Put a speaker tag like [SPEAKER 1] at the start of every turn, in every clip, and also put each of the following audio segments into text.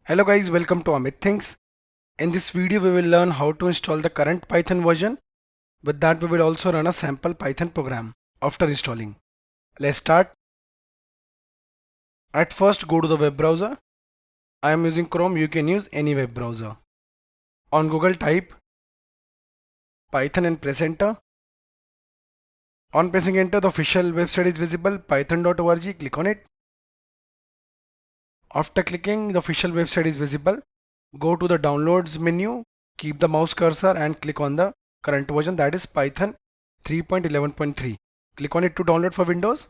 [SPEAKER 1] Hello guys, welcome to Amit Things. In this video we will learn how to install the current Python version. With that we will also run a sample Python program after installing. Let's start. At first go to the web browser. I am using Chrome, you can use any web browser. On Google type Python and press enter. On pressing enter the official website is visible, python.org, click on it. After clicking the official website is visible, go to the downloads menu, keep the mouse cursor and click on the current version, that is Python 3.11.3. Click on it to download for Windows.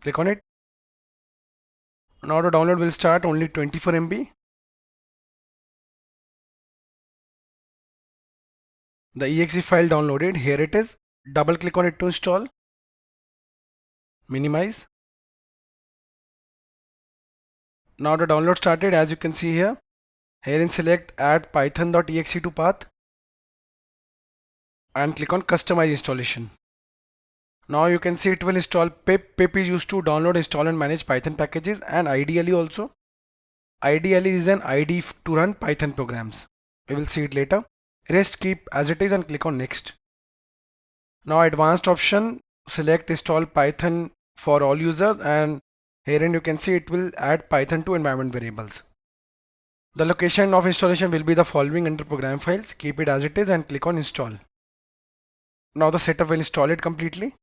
[SPEAKER 1] Click on it. Now the download will start, only 24 MB. The exe file downloaded, here it is. Double click on it to install. Minimize. Now the download started, as you can see here. Here in select add python.exe to path and click on customize installation. Now you can see it will install pip. Pip is used to download, install and manage Python packages, and ideally also. Ideally is an ID to run Python programs. We will see it later. Rest keep as it is and click on next. Now advanced option, select install Python for all users, and herein you can see it will add Python to environment variables. The location of installation will be the following under program files. Keep it as it is and click on install. Now the setup will install it completely.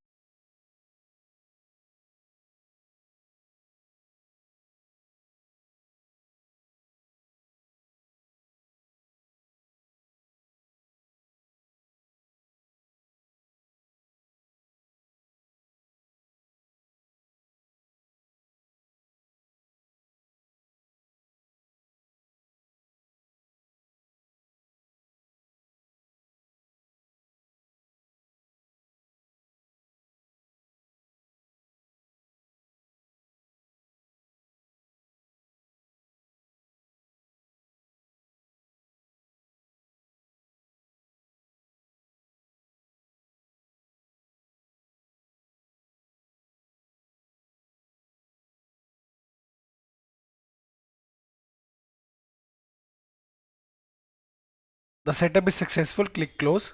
[SPEAKER 1] The setup is successful. Click close.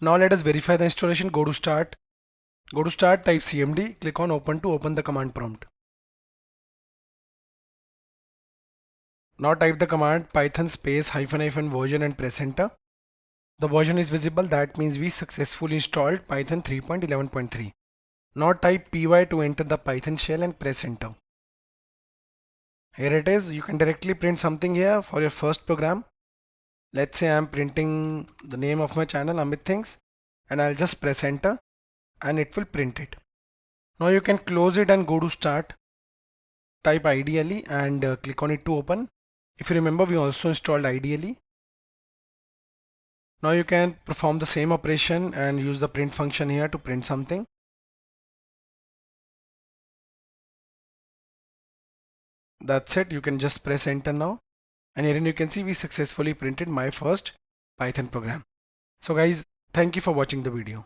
[SPEAKER 1] Now let us verify the installation. Go to start. Type cmd. Click on open to open the command prompt. Now type the command python space -- version and press enter. The version is visible, that means we successfully installed Python 3.11.3. Now type py to enter the Python shell and press enter. Here it is. You can directly print something here for your first program. Let's say I'm printing the name of my channel, Amit Things, and I'll just press enter and it will print it. Now you can close it and go to start. Type ideally and click on it to open. If you remember, we also installed ideally. Now you can perform the same operation and use the print function here to print something. That's it. You can just press enter now. And here you can see we successfully printed my first Python program. So guys, thank you for watching the video.